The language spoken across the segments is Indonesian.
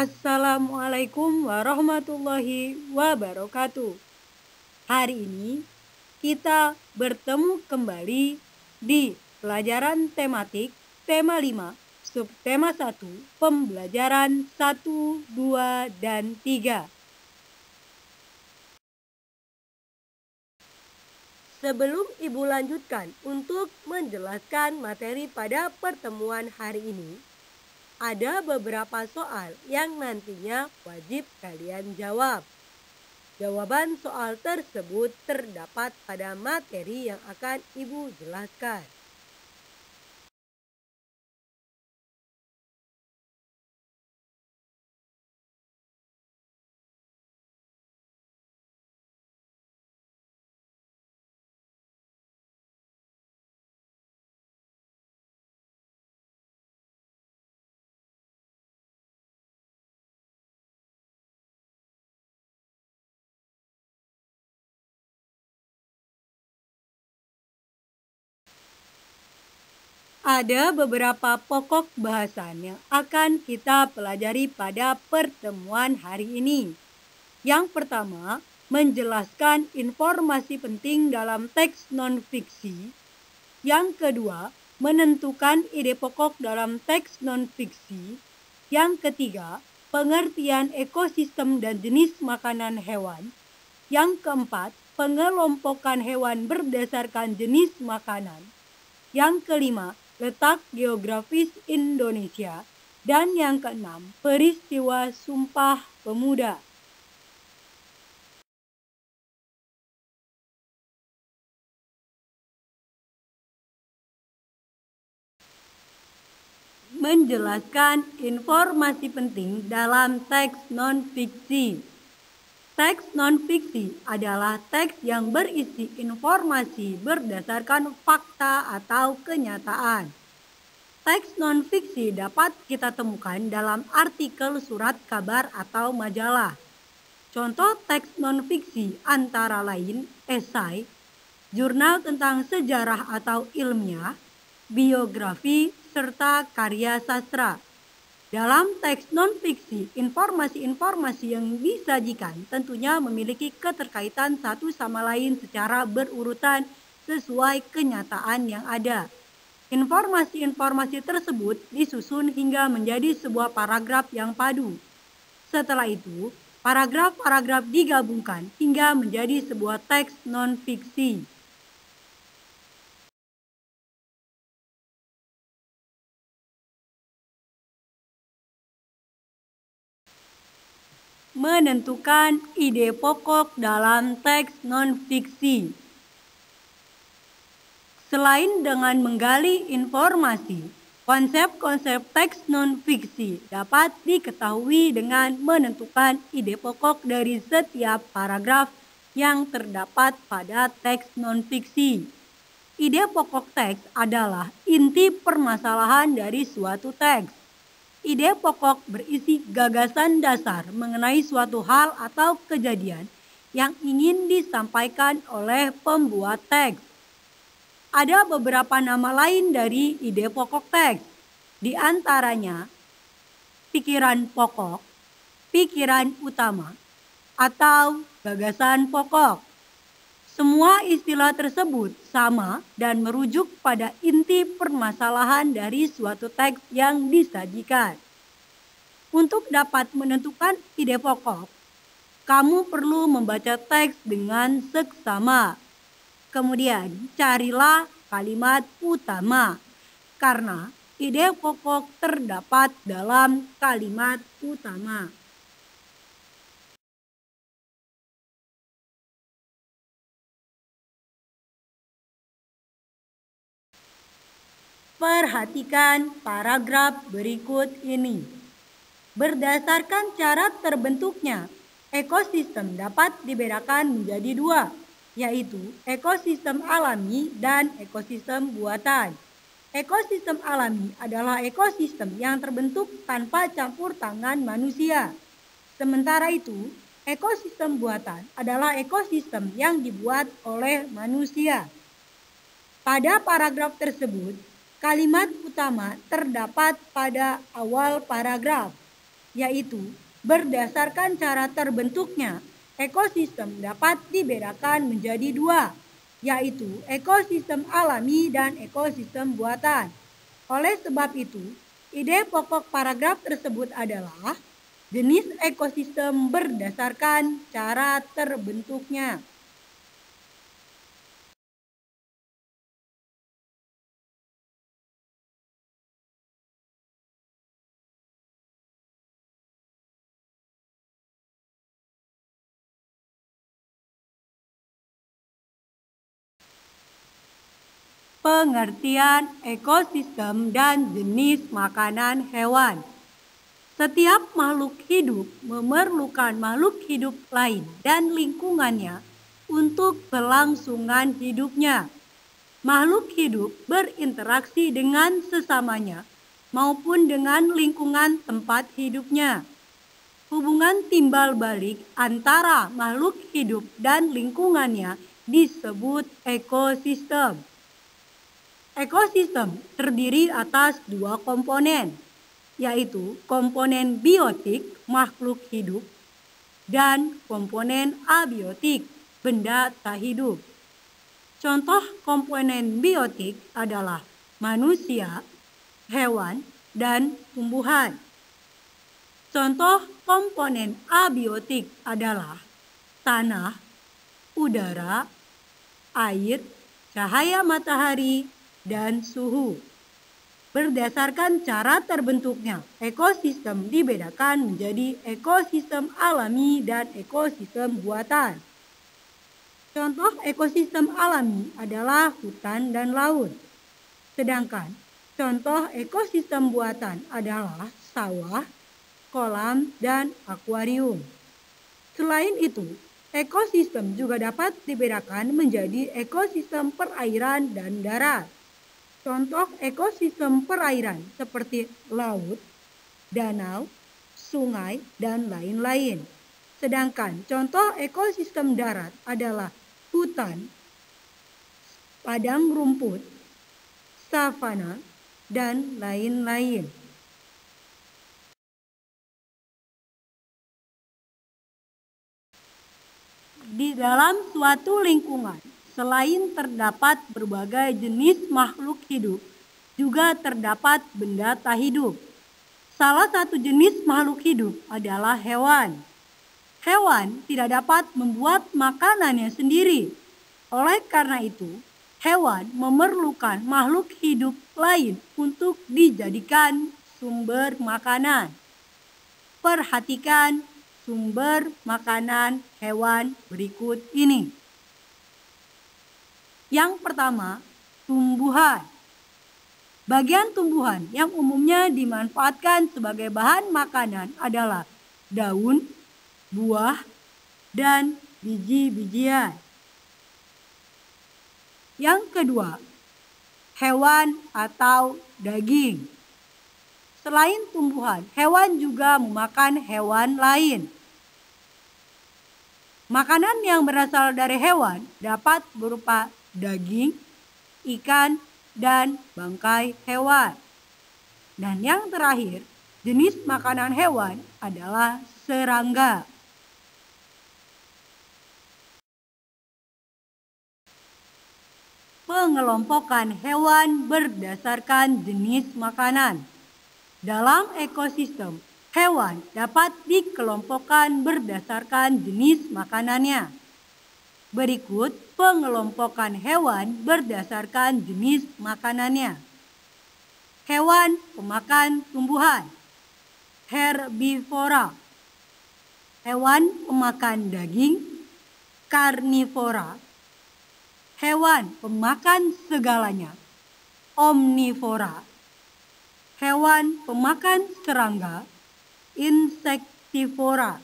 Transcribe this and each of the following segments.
Assalamualaikum warahmatullahi wabarakatuh. Hari ini kita bertemu kembali di pelajaran tematik tema 5, subtema 1, pembelajaran 1, 2, dan 3. Sebelum Ibu lanjutkan untuk menjelaskan materi pada pertemuan hari ini, ada beberapa soal yang nantinya wajib kalian jawab. Jawaban soal tersebut terdapat pada materi yang akan Ibu jelaskan. Ada beberapa pokok bahasan yang akan kita pelajari pada pertemuan hari ini. Yang pertama, menjelaskan informasi penting dalam teks non-fiksi. Yang kedua, menentukan ide pokok dalam teks non-fiksi. Yang ketiga, pengertian ekosistem dan jenis makanan hewan. Yang keempat, pengelompokan hewan berdasarkan jenis makanan. Yang kelima, letak geografis Indonesia. Dan yang keenam, peristiwa Sumpah Pemuda. Menjelaskan informasi penting dalam teks non-fiksi. Teks non-fiksi adalah teks yang berisi informasi berdasarkan fakta atau kenyataan. Teks non-fiksi dapat kita temukan dalam artikel surat kabar atau majalah. Contoh teks non-fiksi antara lain esai, jurnal tentang sejarah atau ilmiah, biografi, serta karya sastra. Dalam teks non-fiksi, informasi-informasi yang disajikan tentunya memiliki keterkaitan satu sama lain secara berurutan sesuai kenyataan yang ada. Informasi-informasi tersebut disusun hingga menjadi sebuah paragraf yang padu. Setelah itu, paragraf-paragraf digabungkan hingga menjadi sebuah teks non-fiksi. Menentukan ide pokok dalam teks non-fiksi. Selain dengan menggali informasi, konsep-konsep teks non-fiksi dapat diketahui dengan menentukan ide pokok dari setiap paragraf yang terdapat pada teks non-fiksi. Ide pokok teks adalah inti permasalahan dari suatu teks. Ide pokok berisi gagasan dasar mengenai suatu hal atau kejadian yang ingin disampaikan oleh pembuat teks. Ada beberapa nama lain dari ide pokok teks, di antaranya pikiran pokok, pikiran utama, atau gagasan pokok. Semua istilah tersebut sama dan merujuk pada inti permasalahan dari suatu teks yang disajikan. Untuk dapat menentukan ide pokok, kamu perlu membaca teks dengan seksama. Kemudian carilah kalimat utama, karena ide pokok terdapat dalam kalimat utama. Perhatikan paragraf berikut ini. Berdasarkan cara terbentuknya, ekosistem dapat dibedakan menjadi dua, yaitu ekosistem alami dan ekosistem buatan. Ekosistem alami adalah ekosistem yang terbentuk tanpa campur tangan manusia. Sementara itu, ekosistem buatan adalah ekosistem yang dibuat oleh manusia. Pada paragraf tersebut, kalimat utama terdapat pada awal paragraf. yaitu berdasarkan cara terbentuknya, ekosistem dapat dibedakan menjadi dua, yaitu ekosistem alami dan ekosistem buatan. Oleh sebab itu, ide pokok paragraf tersebut adalah jenis ekosistem berdasarkan cara terbentuknya. Pengertian ekosistem dan jenis makanan hewan. Setiap makhluk hidup memerlukan makhluk hidup lain dan lingkungannya untuk kelangsungan hidupnya. Makhluk hidup berinteraksi dengan sesamanya maupun dengan lingkungan tempat hidupnya. Hubungan timbal balik antara makhluk hidup dan lingkungannya disebut ekosistem. Ekosistem terdiri atas dua komponen, yaitu komponen biotik makhluk hidup dan komponen abiotik benda tak hidup. Contoh komponen biotik adalah manusia, hewan, dan tumbuhan. Contoh komponen abiotik adalah tanah, udara, air, cahaya matahari, dan suhu. Berdasarkan cara terbentuknya, ekosistem dibedakan menjadi ekosistem alami dan ekosistem buatan. Contoh ekosistem alami adalah hutan dan laut. Sedangkan contoh ekosistem buatan adalah sawah, kolam, dan akuarium. Selain itu, ekosistem juga dapat dibedakan menjadi ekosistem perairan dan darat. Contoh ekosistem perairan seperti laut, danau, sungai, dan lain-lain. Sedangkan contoh ekosistem darat adalah hutan, padang rumput, savana, dan lain-lain. Di dalam suatu lingkungan, selain terdapat berbagai jenis makhluk hidup, juga terdapat benda tak hidup. Salah satu jenis makhluk hidup adalah hewan. Hewan tidak dapat membuat makanannya sendiri. Oleh karena itu, hewan memerlukan makhluk hidup lain untuk dijadikan sumber makanan. Perhatikan sumber makanan hewan berikut ini. Yang pertama, tumbuhan. Bagian tumbuhan yang umumnya dimanfaatkan sebagai bahan makanan adalah daun, buah, dan biji-bijian. Yang kedua, hewan atau daging. Selain tumbuhan, hewan juga memakan hewan lain. Makanan yang berasal dari hewan dapat berupa daging, ikan, dan bangkai hewan. Dan yang terakhir, jenis makanan hewan adalah serangga. Pengelompokan hewan berdasarkan jenis makanan. Dalam ekosistem, hewan dapat dikelompokkan berdasarkan jenis makanannya. Berikut pengelompokan hewan berdasarkan jenis makanannya. Hewan pemakan tumbuhan, herbivora. Hewan pemakan daging, karnivora. Hewan pemakan segalanya, omnivora. Hewan pemakan serangga, insektivora.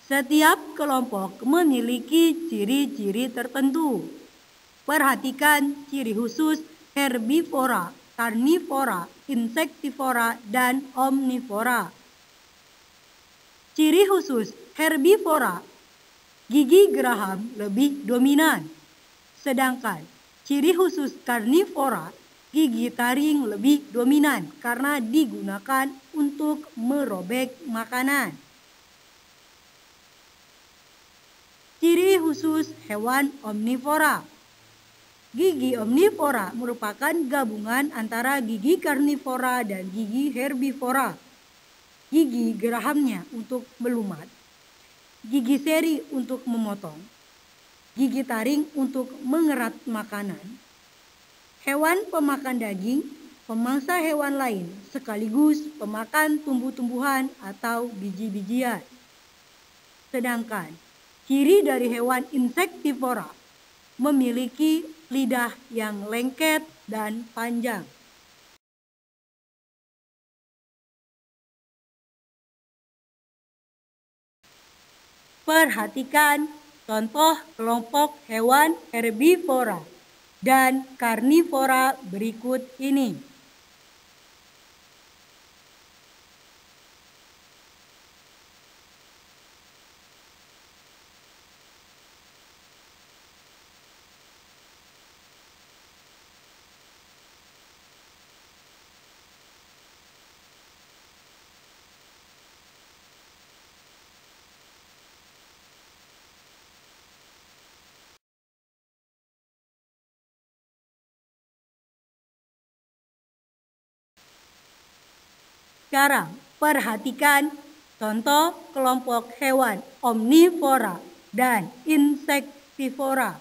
Setiap kelompok memiliki ciri-ciri tertentu. Perhatikan ciri khusus herbivora, karnivora, insektivora, dan omnivora. Ciri khusus herbivora, gigi geraham lebih dominan. Sedangkan ciri khusus karnivora, gigi taring lebih dominan karena digunakan untuk merobek makanan. Ciri khusus hewan omnivora. Gigi omnivora merupakan gabungan antara gigi karnivora dan gigi herbivora. Gigi gerahamnya untuk melumat, gigi seri untuk memotong, gigi taring untuk mengerat makanan. Hewan pemakan daging, pemangsa hewan lain sekaligus pemakan tumbuh-tumbuhan atau biji-bijian. Sedangkan ciri dari hewan insektivora memiliki lidah yang lengket dan panjang. Perhatikan contoh kelompok hewan herbivora dan karnivora berikut ini. Sekarang perhatikan contoh kelompok hewan omnivora dan insektivora.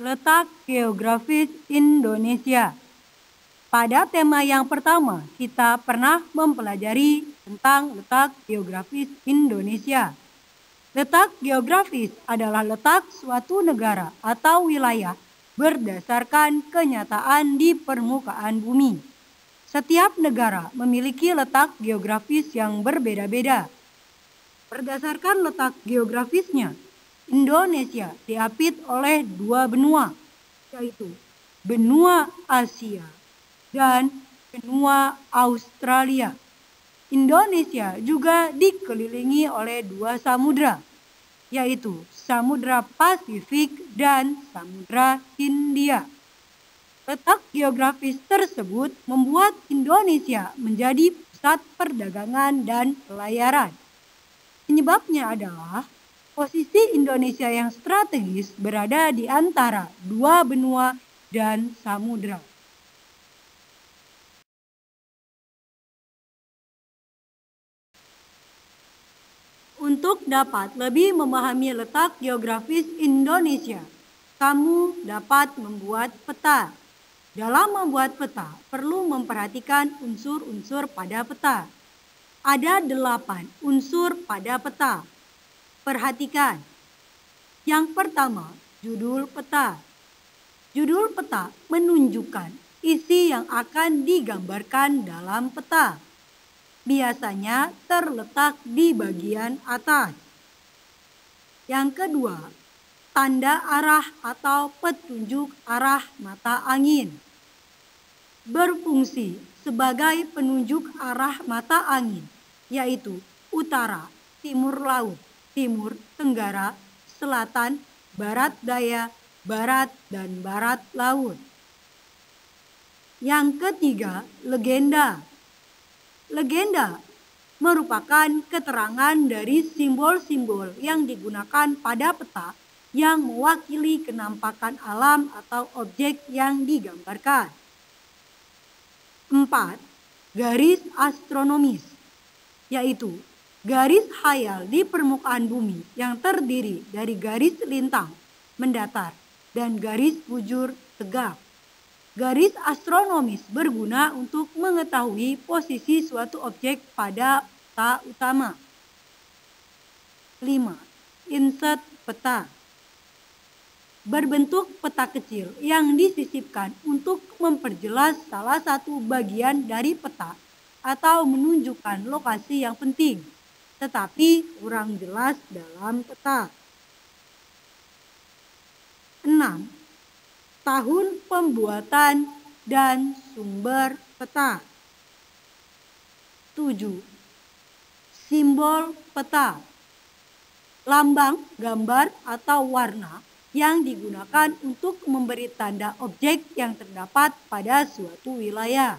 Letak geografis Indonesia. Pada tema yang pertama, kita pernah mempelajari tentang letak geografis Indonesia. Letak geografis adalah letak suatu negara atau wilayah berdasarkan kenyataan di permukaan bumi. Setiap negara memiliki letak geografis yang berbeda-beda. Berdasarkan letak geografisnya, Indonesia diapit oleh dua benua, yaitu benua Asia dan benua Australia. Indonesia juga dikelilingi oleh dua samudra, yaitu Samudra Pasifik dan Samudra Hindia. Letak geografis tersebut membuat Indonesia menjadi pusat perdagangan dan pelayaran. Penyebabnya adalah posisi Indonesia yang strategis berada di antara dua benua dan samudra. Untuk dapat lebih memahami letak geografis Indonesia, kamu dapat membuat peta. Dalam membuat peta, perlu memperhatikan unsur-unsur pada peta. Ada 8 unsur pada peta. Perhatikan. Yang pertama, judul peta. Judul peta menunjukkan isi yang akan digambarkan dalam peta. Biasanya terletak di bagian atas. Yang kedua, tanda arah atau petunjuk arah mata angin. Berfungsi sebagai penunjuk arah mata angin, yaitu utara, timur laut, timur, tenggara, selatan, barat daya, barat, dan barat laut. Yang ketiga, legenda. Legenda merupakan keterangan dari simbol-simbol yang digunakan pada peta yang mewakili kenampakan alam atau objek yang digambarkan. 4. Garis astronomis, yaitu garis khayal di permukaan bumi yang terdiri dari garis lintang, mendatar, dan garis bujur tegak. Garis astronomis berguna untuk mengetahui posisi suatu objek pada peta utama. 5. Insert peta. Berbentuk peta kecil yang disisipkan untuk memperjelas salah satu bagian dari peta atau menunjukkan lokasi yang penting, tetapi kurang jelas dalam peta. 6. Tahun pembuatan dan sumber peta. 7. Simbol peta. Lambang, gambar, atau warna yang digunakan untuk memberi tanda objek yang terdapat pada suatu wilayah.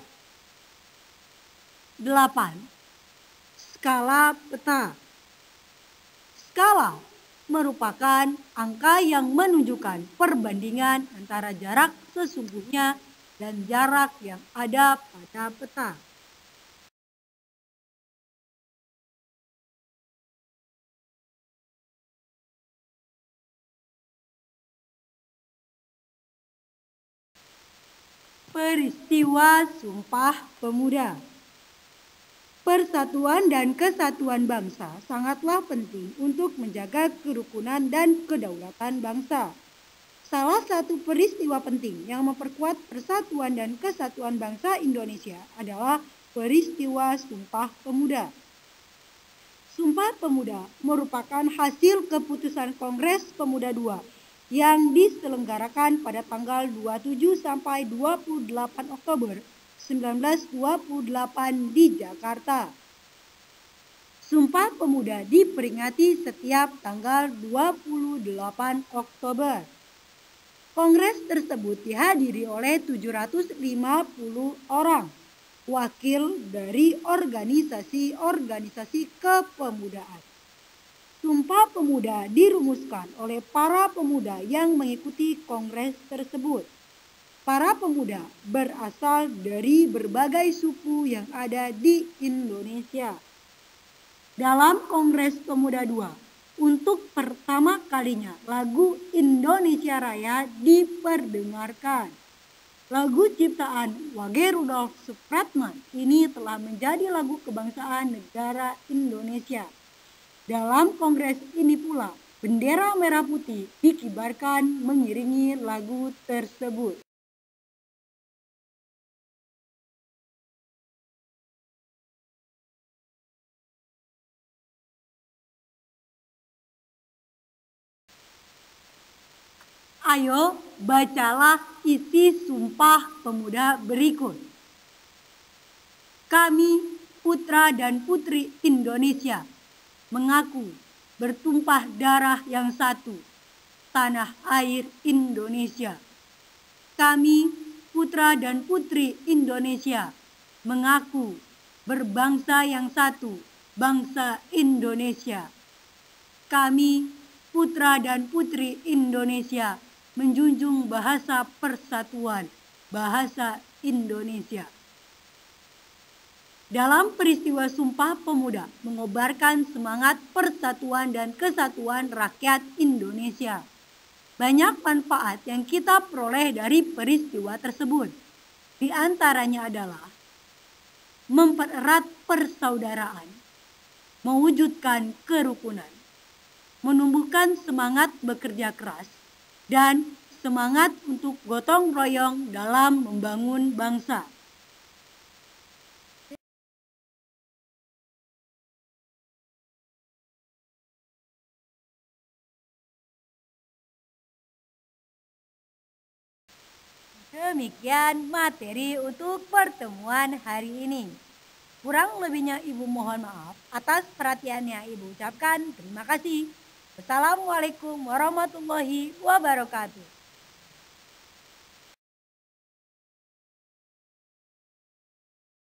8. Skala peta. Skala merupakan angka yang menunjukkan perbandingan antara jarak sesungguhnya dan jarak yang ada pada peta. Peristiwa Sumpah Pemuda. Persatuan dan kesatuan bangsa sangatlah penting untuk menjaga kerukunan dan kedaulatan bangsa. Salah satu peristiwa penting yang memperkuat persatuan dan kesatuan bangsa Indonesia adalah peristiwa Sumpah Pemuda. Sumpah Pemuda merupakan hasil keputusan Kongres Pemuda II yang diselenggarakan pada tanggal 27 sampai 28 Oktober 1928 di Jakarta. Sumpah Pemuda diperingati setiap tanggal 28 Oktober. Kongres tersebut dihadiri oleh 750 orang, wakil dari organisasi-organisasi kepemudaan. Sumpah Pemuda dirumuskan oleh para pemuda yang mengikuti kongres tersebut. Para pemuda berasal dari berbagai suku yang ada di Indonesia. Dalam Kongres Pemuda II, untuk pertama kalinya lagu Indonesia Raya diperdengarkan. Lagu ciptaan Wage Rudolf Supratman ini telah menjadi lagu kebangsaan negara Indonesia. Dalam kongres ini pula, bendera merah putih dikibarkan mengiringi lagu tersebut. Ayo bacalah isi Sumpah Pemuda berikut. Kami, putra dan putri Indonesia, mengaku bertumpah darah yang satu, tanah air Indonesia. Kami, putra dan putri Indonesia, mengaku berbangsa yang satu, bangsa Indonesia. Kami, putra dan putri Indonesia, menjunjung bahasa persatuan, bahasa Indonesia. Dalam peristiwa Sumpah Pemuda mengobarkan semangat persatuan dan kesatuan rakyat Indonesia. Banyak manfaat yang kita peroleh dari peristiwa tersebut. Di antaranya adalah mempererat persaudaraan, mewujudkan kerukunan, menumbuhkan semangat bekerja keras, dan semangat untuk gotong royong dalam membangun bangsa. Demikian materi untuk pertemuan hari ini. Kurang lebihnya Ibu mohon maaf. Atas perhatiannya Ibu ucapkan terima kasih. Wassalamualaikum warahmatullahi wabarakatuh.